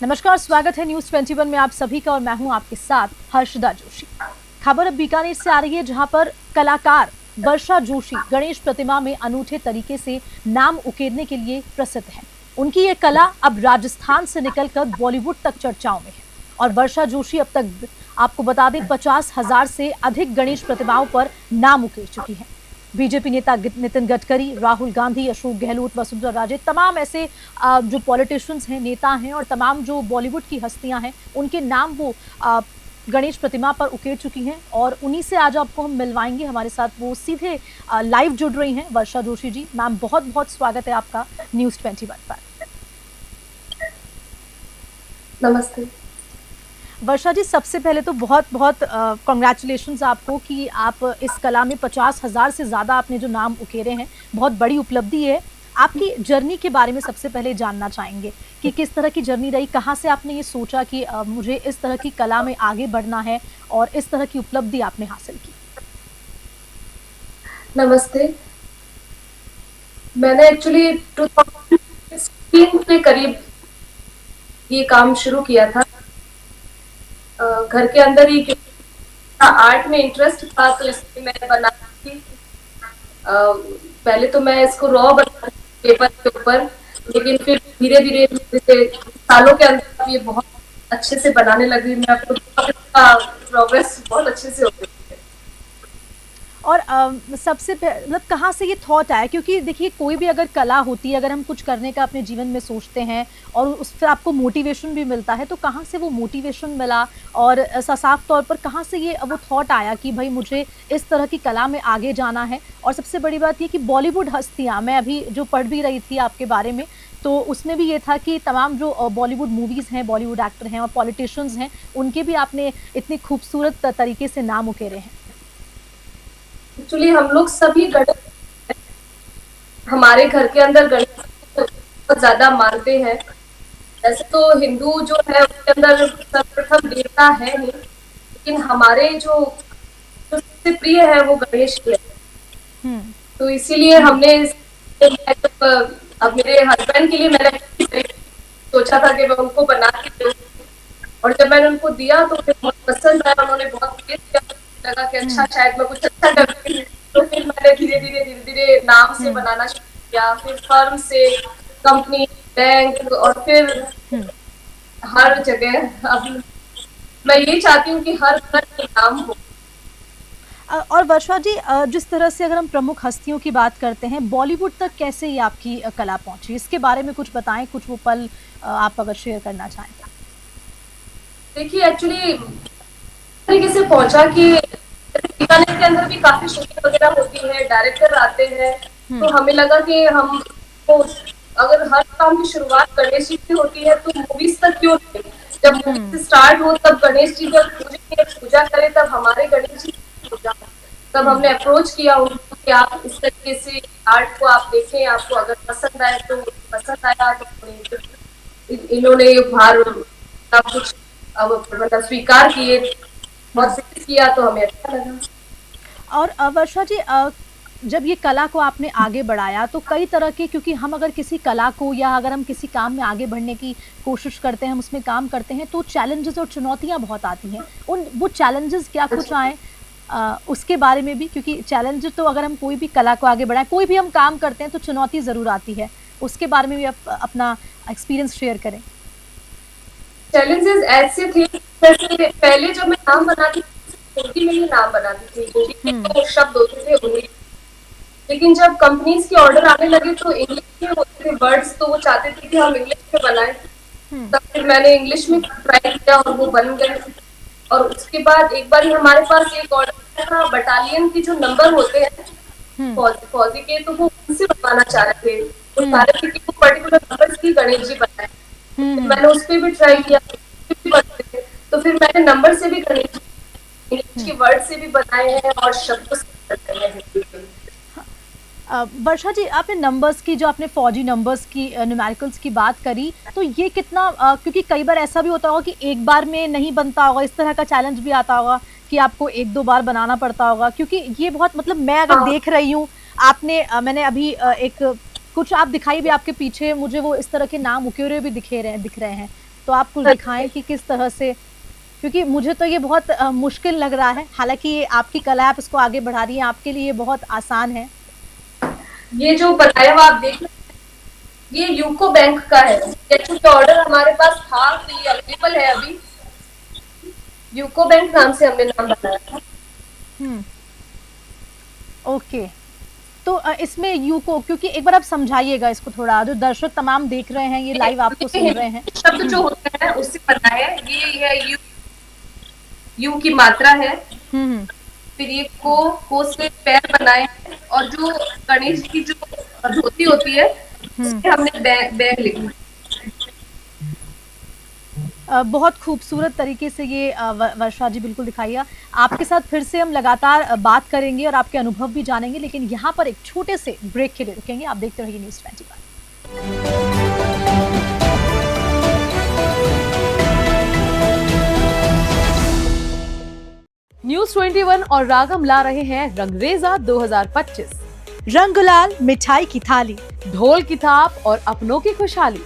नमस्कार, स्वागत है न्यूज 21 में आप सभी का और मैं हूं आपके साथ हर्षदा जोशी। खबर अब बीकानेर से आ रही है, जहां पर कलाकार वर्षा जोशी गणेश प्रतिमा में अनूठे तरीके से नाम उकेरने के लिए प्रसिद्ध है। उनकी ये कला अब राजस्थान से निकलकर बॉलीवुड तक चर्चाओं में है और वर्षा जोशी अब तक आपको बता दें 50,000 से अधिक गणेश प्रतिमाओं पर नाम उकेर चुकी है। बीजेपी नेता नितिन गडकरी, राहुल गांधी, अशोक गहलोत, वसुंधरा राजे, तमाम ऐसे जो पॉलिटिशियंस हैं, नेता हैं और तमाम जो बॉलीवुड की हस्तियां हैं, उनके नाम वो गणेश प्रतिमा पर उकेर चुकी हैं और उन्हीं से आज आपको हम मिलवाएंगे। हमारे साथ वो सीधे लाइव जुड़ रही हैं वर्षा जोशी जी। मैम, बहुत बहुत स्वागत है आपका न्यूज 21 पर। नमस्ते वर्षा जी, सबसे पहले तो बहुत बहुत कॉन्ग्रेचुलेशंस आपको कि आप इस कला में 50,000 से ज़्यादा आपने जो नाम उकेरे हैं, बहुत बड़ी उपलब्धि है। आपकी जर्नी के बारे में सबसे पहले जानना चाहेंगे कि किस तरह की जर्नी रही, कहाँ से आपने ये सोचा कि मुझे इस तरह की कला में आगे बढ़ना है और इस तरह की उपलब्धि आपने हासिल की। नमस्ते। मैंने एक्चुअली 2016 के करीब ये काम शुरू किया था। घर के अंदर ही आर्ट में इंटरेस्ट था, तो इसलिए मैं बनाती थी। पहले तो मैं इसको रॉ बनाती पेपर के ऊपर, लेकिन फिर धीरे धीरे सालों के अंदर ये बहुत अच्छे से बनाने लगी। मैं आपको प्रोग्रेस बहुत अच्छे से हो गई। और सबसे मतलब कहाँ से ये थॉट आया, क्योंकि देखिए कोई भी अगर कला होती है, अगर हम कुछ करने का अपने जीवन में सोचते हैं और उससे आपको मोटिवेशन भी मिलता है, तो कहाँ से वो मोटिवेशन मिला और साफ तौर पर कहाँ से ये वो थॉट आया कि भाई मुझे इस तरह की कला में आगे जाना है। और सबसे बड़ी बात ये कि बॉलीवुड हस्तियाँ, मैं अभी जो पढ़ भी रही थी आपके बारे में, तो उसमें भी ये था कि तमाम जो बॉलीवुड मूवीज़ हैं, बॉलीवुड एक्टर हैं और पॉलिटिशियंस हैं, उनके भी आपने इतनी खूबसूरत तरीके से नाम उकेरे हैं। एक्चुअली हम लोग सभी गणेश, हमारे घर के अंदर गणेश को बहुत ज्यादा मानते हैं। वैसे तो हिंदू जो है उसके अंदर सर्वप्रथम देवता है नहीं, लेकिन हमारे जो सबसे प्रिय है वो गणेश ही है। तो इसीलिए हमने अब मेरे हस्बैंड के लिए मैंने सोचा था कि मैं उनको बना के दूं, और जब मैंने उनको दिया तो उन्हें बहुत पसंद आया। उन्होंने बहुत प्रेज किया, लगा कि अच्छा शायद मैं कुछ अच्छा कर रही हूँ। तो फिर मैंने धीरे धीरे नाम से बनाना शुरू किया, फिर फर्म से, कंपनी, बैंक और फिर हर जगह। अब मैं ये चाहती हूँ कि हर घर में नाम हो। और वर्षा जी, जिस तरह से अगर हम प्रमुख हस्तियों की बात करते हैं, बॉलीवुड तक कैसे ये आपकी कला पहुंची, इसके बारे में कुछ बताएं, कुछ वो पल आप अगर शेयर करना चाहें। देखिए एक्चुअली तरीके से पहुंचा कि बीकानेर के अंदर भी काफी शूटिंग वगैरह होती है, डायरेक्टर आते हैं, तो हमें लगा कि हम तो अगर हर काम की शुरुआत गणेश जी से होती है तो मूवीज तक क्यों नहीं। जब मूवीज स्टार्ट हो तब गणेश जी जब पूजा करें तब हमारे गणेश जी की पूजा। तब हमने अप्रोच किया उनको कि आप इस तरीके से आर्ट को आप देखें, आपको अगर पसंद आए तो पसंद आया तो इन्होंने उपहार कुछ अब मतलब स्वीकार किए और किया, तो हमें अच्छा लगा। और वर्षा जी, जब ये कला को आपने आगे बढ़ाया तो कई तरह के, क्योंकि हम अगर किसी कला को या अगर हम किसी काम में आगे बढ़ने की कोशिश करते हैं, हम उसमें काम करते हैं, तो चैलेंजेस और चुनौतियां बहुत आती हैं। वो चैलेंजेस क्या कुछ आए उसके बारे में भी, क्योंकि चैलेंज तो अगर हम कोई भी कला को आगे बढ़ाएं, कोई भी हम काम करते हैं तो चुनौती ज़रूर आती है, उसके बारे में भी आप अपना एक्सपीरियंस शेयर करें। चैलेंजेस ऐसे थे, जैसे पहले जब मैं नाम बनाती थी हिंदी में ही नाम बनाती थी, हिंदी में तो शब्द होते थे उन्हीं, लेकिन जब कंपनीज के ऑर्डर आने लगे तो इंग्लिश में होते थे वर्ड्स, तो वो चाहते थे कि हम इंग्लिश में बनाएं। तब फिर मैंने इंग्लिश में ट्राई किया और वो बन गए। और उसके बाद एक बार हमारे पास एक ऑर्डर था, बटालियन के जो नंबर होते हैं फौजी के, तो वो उनसे बनवाना चाह रहे थे। वो चाह रहे थे कि वो पर्टिकुलर नंबर की गणेश जी बनाए। मैंने उस पर भी ट्राई किया, तो फिर मैंने नंबर से भी गणेश, इंग्लिश के वर्ड से भी बनाए हैं और शब्दों से बनाए हैं। वर्षा जी, आपने नंबर्स की, जो आपने फौजी नंबर्स की, न्यूमेरिकल्स की बात करी, तो ये कितना क्योंकि कई बार ऐसा भी होता होगा कि एक बार में नहीं बनता होगा, इस तरह का चैलेंज भी आता होगा कि आपको एक दो बार बनाना पड़ता होगा, क्योंकि ये बहुत, मतलब मैं अगर देख रही हूँ, आपने मैंने अभी एक कुछ आप दिखाई भी, आपके पीछे मुझे वो इस तरह के नाम उकेरे भी दिख रहे हैं। तो आप कुछ दिखाएं कि किस तरह से, क्योंकि मुझे तो ये बहुत मुश्किल लग रहा है। हालांकि ये आपकी कला है, आप इसको आगे बढ़ा रही हैं, आपके लिए ये बहुत आसान है। ये जो बताया हुआ आप देख, ये यूको बैंक का है। ये कुछ ऑर्डर हमारे पास था, तो ये अवेलेबल है अभी। यूको बैंक नाम से हमने नाम बनाया था। ओके, तो इसमें यूको, क्योंकि एक बार आप समझाइएगा इसको थोड़ा, जो दर्शक तमाम देख रहे हैं, ये लाइव आपको सुन रहे हैं। शब्द जो होता है उससे बना है। ये है यू की मात्रा है। फिर ये को से पैर बनाए हैं, और जो गणेश की जो धोती होती है उससे हमने बैग लिखा। बहुत खूबसूरत तरीके से ये वर्षा जी बिल्कुल दिखाइए। आपके साथ फिर से हम लगातार बात करेंगे और आपके अनुभव भी जानेंगे, लेकिन यहाँ पर एक छोटे से ब्रेक के लिए रुकेंगे। आप देखते रहिए न्यूज़ 21। न्यूज़ 21 और रागम ला रहे हैं रंगरेजा 2025। रंग गुलाल, मिठाई की थाली, ढोल की थाप और अपनों की खुशहाली।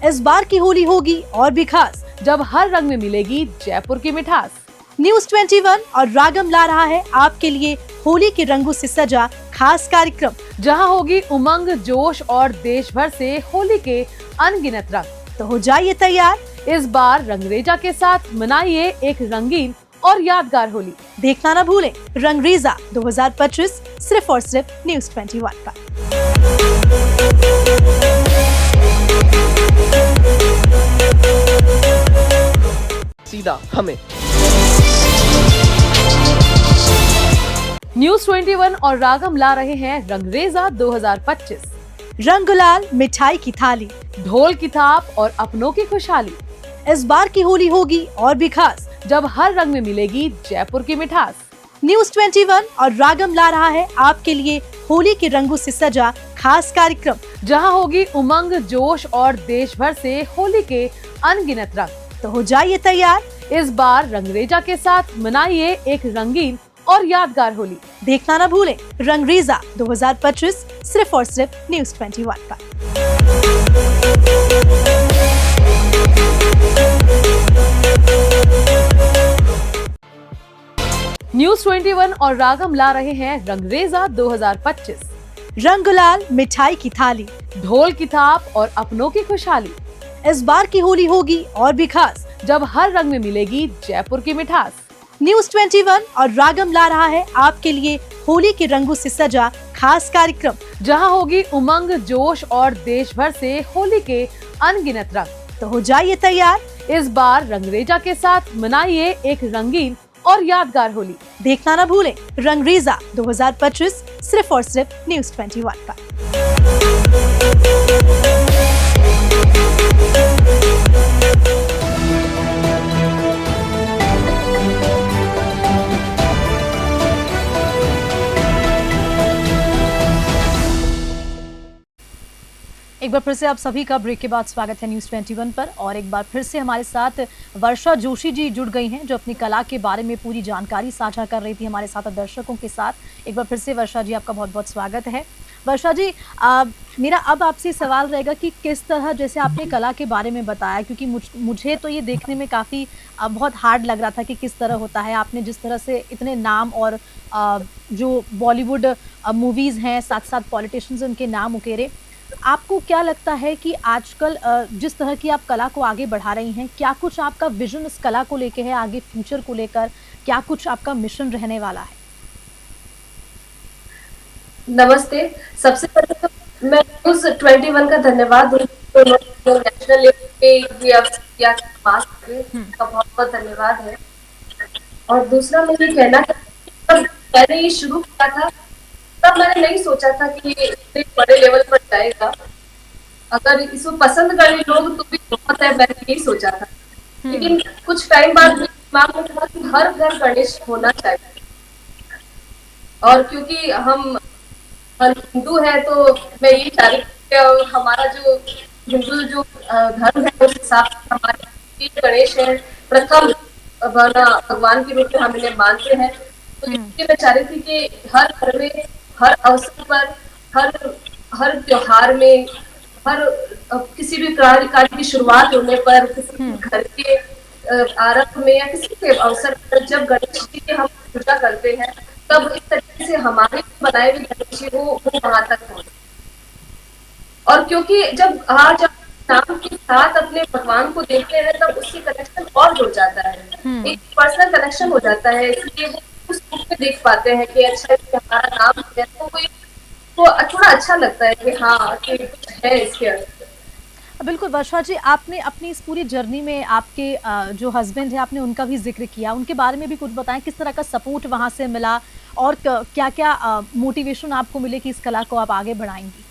इस बार की होली होगी और भी खास, जब हर रंग में मिलेगी जयपुर की मिठास। न्यूज़ 21 और रागम ला रहा है आपके लिए होली के रंगों से सजा खास कार्यक्रम, जहां होगी उमंग, जोश और देश भर से होली के अनगिनत रंग। तो हो जाइए तैयार, इस बार रंगरेजा के साथ मनाइए एक रंगीन और यादगार होली। देखना ना भूलें रंगरेजा 2025 सिर्फ और सिर्फ न्यूज़ 21 पर। सीधा हमें। न्यूज़ 21 और रागम ला रहे हैं रंगरेजा 2025। रंग गुलाल, मिठाई की थाली, ढोल की थाप और अपनों की खुशहाली। इस बार की होली होगी और भी खास, जब हर रंग में मिलेगी जयपुर की मिठास। न्यूज़ 21 और रागम ला रहा है आपके लिए होली के रंगों से सजा खास कार्यक्रम, जहां होगी उमंग, जोश और देश भर से होली के अनगिनत रंग। तो हो जाइए तैयार, इस बार रंगरेजा के साथ मनाइए एक रंगीन और यादगार होली। देखना ना भूलें रंगरेजा 2025 सिर्फ और सिर्फ न्यूज़ 21 पर। न्यूज़ 21 और रागम ला रहे हैं रंगरेजा 2025। रंग गुलाल, मिठाई की थाली, ढोल की थाप और अपनों की खुशहाली। इस बार की होली होगी और भी खास, जब हर रंग में मिलेगी जयपुर की मिठास। न्यूज़ 21 और रागम ला रहा है आपके लिए होली के रंगों से सजा खास कार्यक्रम, जहां होगी उमंग, जोश और देश भर से होली के अनगिनत रंग। तो हो जाइए तैयार, इस बार रंगरेजा के साथ मनाइए एक रंगीन और यादगार होली। देखना ना भूलें रंगरेजा 2025 सिर्फ और सिर्फ न्यूज़ 21 पर। एक बार फिर से आप सभी का ब्रेक के बाद स्वागत है न्यूज़ 21 पर। और एक बार फिर से हमारे साथ वर्षा जोशी जी जुड़ गई हैं, जो अपनी कला के बारे में पूरी जानकारी साझा कर रही थी हमारे साथ दर्शकों के साथ। एक बार फिर से वर्षा जी आपका बहुत बहुत स्वागत है। वर्षा जी, मेरा अब आपसे सवाल रहेगा कि किस तरह, जैसे आपने कला के बारे में बताया, क्योंकि मुझे तो ये देखने में काफ़ी बहुत हार्ड लग रहा था कि किस तरह होता है। आपने जिस तरह से इतने नाम और जो बॉलीवुड मूवीज़ हैं, साथ साथ पॉलिटिशियंस, उनके नाम उकेरे। आपको क्या लगता है कि आजकल जिस तरह की आप कला को आगे बढ़ा रही हैं, क्या कुछ आपका विजन इस कला को लेकर है, आगे फ्यूचर को लेकर क्या कुछ आपका मिशन रहने वाला है? नमस्ते। सबसे पहले तो मैं न्यूज़ 21 का धन्यवाद दूँ, नेशनल लेवल पे ये अवसर किया पास का बहुत बहुत धन्यवाद है। और दूसरा मैं ये कहना चाहती हूँ, जब मैंने ये शुरू किया था तब मैंने नहीं सोचा था कि ये इतने बड़े लेवल पर जाएगा। अगर इसको पसंद करें लोग तो भी बहुत है, मैंने नहीं सोचा था। लेकिन कुछ टाइम बाद मेरे दिमाग में था कि हर घर गणेश होना चाहिए। और क्योंकि हम हिंदू है तो मैं ये चाह रही थी, और हमारा जो हिंदू जो धर्म है उस हिसाब से हमारे गणेश है प्रथम भगवान के रूप में हम इन्हें मानते हैं। तो इसलिए मैं चाह रही थी कि हर घर में, हर अवसर पर, हर त्योहार में हर किसी भी कार्य की शुरुआत होने पर, किसी के घर के आरंभ में या किसी के अवसर पर जब गणेश जी की हम पूजा करते हैं, तब इस तरीके से हमारे बनाए हुए गणेश जी वो वहां तक पहुंचे। और क्योंकि जब आज आप नाम के साथ अपने भगवान को देखते हैं, तब उसकी कनेक्शन और जुड़ जाता है, एक पर्सनल कनेक्शन हो जाता है, इसलिए वो उस रूप में देख पाते हैं कि अच्छा ये हमारा नाम है, तो वो थोड़ा अच्छा लगता है कि हाँ कि कुछ है इसके अंदर। बिल्कुल वर्षा जी, आपने अपनी इस पूरी जर्नी में आपके जो हस्बैंड है आपने उनका भी जिक्र किया, उनके बारे में भी कुछ बताएं, किस तरह का सपोर्ट वहां से मिला और क्या क्या मोटिवेशन आपको मिले कि इस कला को आप आगे बढ़ाएंगी।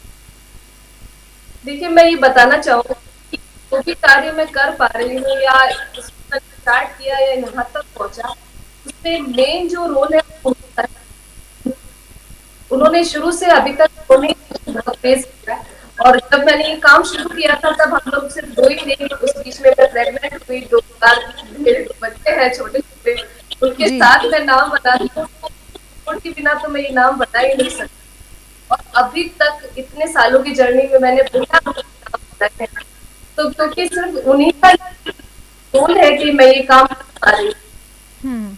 देखिए, मैं ये बताना चाहूंगी कि जो भी कार्य मैं कर पा रही हूँ या स्टार्ट किया या यहाँ तक पहुंचा, उसमें मेन जो रोल है उनका है। उन्होंने शुरू से अभी तक बहुत फेस किया। और जब मैंने ये काम शुरू किया था, तब हम लोग सिर्फ 2 ही थे। उस बीच में मैं प्रेग्नेंट हुई, 2 साल मेरे 2 बच्चे हैं छोटे छोटे, उनके साथ मैं नाम बता रही हूँ, उनके बिना तो मैं ये नाम बता ही नहीं सकती। और अभी तक इतने सालों की जर्नी में मैंने बिना नाम बताए हैं, तो क्योंकि सिर्फ उन्हीं का रोल है कि मैं ये काम कर पा रही हूँ।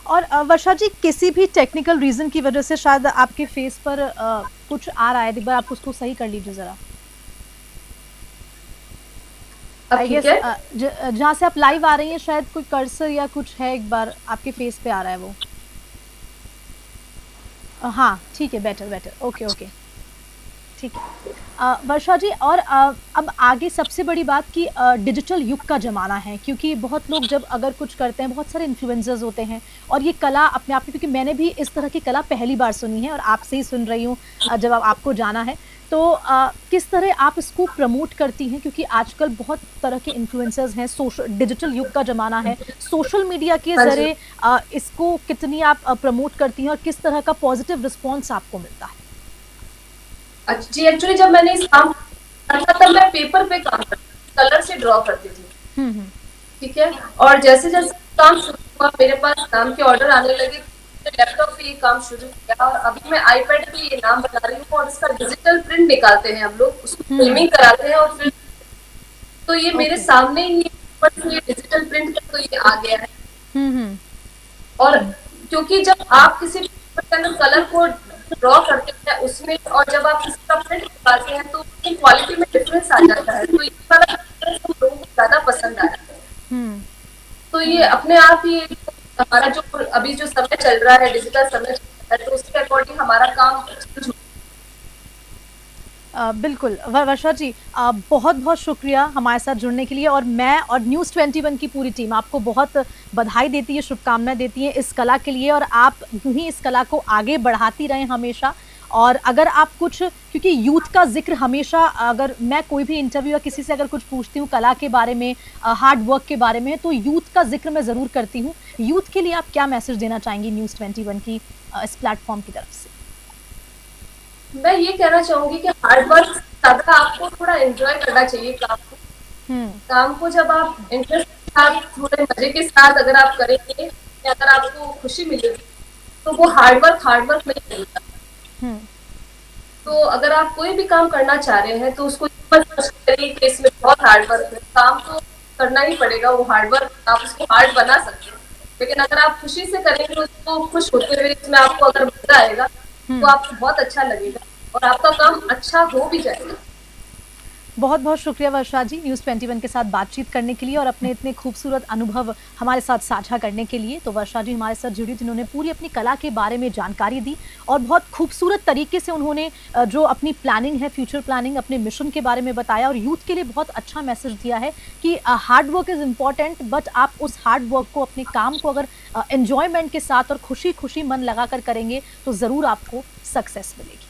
और वर्षा जी, किसी भी टेक्निकल रीजन की वजह से शायद आपके फेस पर कुछ आ रहा है, एक बार आप उसको सही कर लीजिए जरा। अब आई ठीक गेस है? जहाँ से आप लाइव आ रही हैं शायद कोई कर्सर या कुछ है, एक बार आपके फेस पे आ रहा है वो। हाँ ठीक है, बेटर बेटर, ओके ओके ठीक है। वर्षा जी, और अब आगे सबसे बड़ी बात कि डिजिटल युग का ज़माना है, क्योंकि बहुत लोग जब अगर कुछ करते हैं, बहुत सारे इन्फ्लुएंसर्स होते हैं और ये कला अपने आप में, क्योंकि मैंने भी इस तरह की कला पहली बार सुनी है और आपसे ही सुन रही हूँ जब आपको जाना है, तो किस तरह आप इसको प्रमोट करती हैं, क्योंकि आजकल बहुत तरह के इन्फ्लुएंसर्स हैं, सोशल डिजिटल युग का ज़माना है, सोशल मीडिया के ज़रिए इसको कितनी आप प्रमोट करती हैं और किस तरह का पॉजिटिव रिस्पॉन्स आपको मिलता है। जी, एक्चुअली जब मैंने इस काम किया था, तब मैं पेपर पे काम करती थी, कलर से ड्रॉ करती थी, ठीक है। और जैसे जैसे काम शुरू हुआ, मेरे पास नाम के ऑर्डर आने लगे, लैपटॉप पे ये काम शुरू किया और अभी मैं आईपैड पे ये नाम बना रही हूँ और इसका डिजिटल प्रिंट निकालते हैं हम लोग, उसको फिल्मिंग कराते हैं और फिर तो ये मेरे सामने ही ये डिजिटल प्रिंट का तो ये आ गया है। और क्योंकि जब आप किसी पेपर के अंदर कलर को ड्रॉ करते हैं उसमें, और जब आप इसका प्रिंट निकालते हैं, तो उसकी क्वालिटी में डिफरेंस आ जाता है, तो ये वाला डिफरेंस हम लोगों को ज्यादा पसंद आया है। तो ये अपने आप ही हमारा जो अभी जो समय चल रहा है, डिजिटल समय चल रहा है, तो उसके अकॉर्डिंग हमारा काम बिल्कुल वर्षा जी, बहुत बहुत शुक्रिया हमारे साथ जुड़ने के लिए, और मैं और न्यूज़ 21 की पूरी टीम आपको बहुत बधाई देती है, शुभकामनाएं देती है इस कला के लिए, और आप यूं ही इस कला को आगे बढ़ाती रहें हमेशा। और अगर आप कुछ, क्योंकि यूथ का जिक्र हमेशा, अगर मैं कोई भी इंटरव्यू या किसी से अगर कुछ पूछती हूँ कला के बारे में, हार्ड वर्क के बारे में, तो यूथ का जिक्र मैं ज़रूर करती हूँ। यूथ के लिए आप क्या मैसेज देना चाहेंगी न्यूज़ 21 की इस प्लेटफॉर्म की तरफ से? मैं ये कहना चाहूंगी कि हार्ड वर्क ज्यादा आपको थोड़ा एंजॉय करना चाहिए काम को। काम को जब आप इंटरेस्ट के साथ, थोड़े मजे के साथ अगर आप करेंगे, या अगर आपको खुशी मिलेगी, तो वो हार्ड वर्क नहीं मिलता। तो अगर आप कोई भी काम करना चाह रहे हैं, तो उसको मत करिए कि इसमें बहुत हार्ड वर्क है, काम तो करना ही पड़ेगा। वो हार्ड वर्क आप उसको हार्ड बना सकते हैं, लेकिन अगर आप खुशी से करेंगे, उसको खुश होते हुए, इसमें आपको अगर मजा आएगा, तो आपको बहुत अच्छा लगेगा और आपका काम अच्छा हो भी जाएगा। बहुत बहुत शुक्रिया वर्षा जी, न्यूज़ 21 के साथ बातचीत करने के लिए और अपने इतने खूबसूरत अनुभव हमारे साथ साझा करने के लिए। तो वर्षा जी हमारे साथ जुड़ी, जिन्होंने पूरी अपनी कला के बारे में जानकारी दी और बहुत खूबसूरत तरीके से उन्होंने जो अपनी प्लानिंग है, फ्यूचर प्लानिंग, अपने मिशन के बारे में बताया और यूथ के लिए बहुत अच्छा मैसेज दिया है कि hard work is important, but आप उस हार्ड वर्क को, अपने काम को अगर एन्जॉयमेंट के साथ और खुशी खुशी मन लगा कर करेंगे, तो ज़रूर आपको सक्सेस मिलेगी।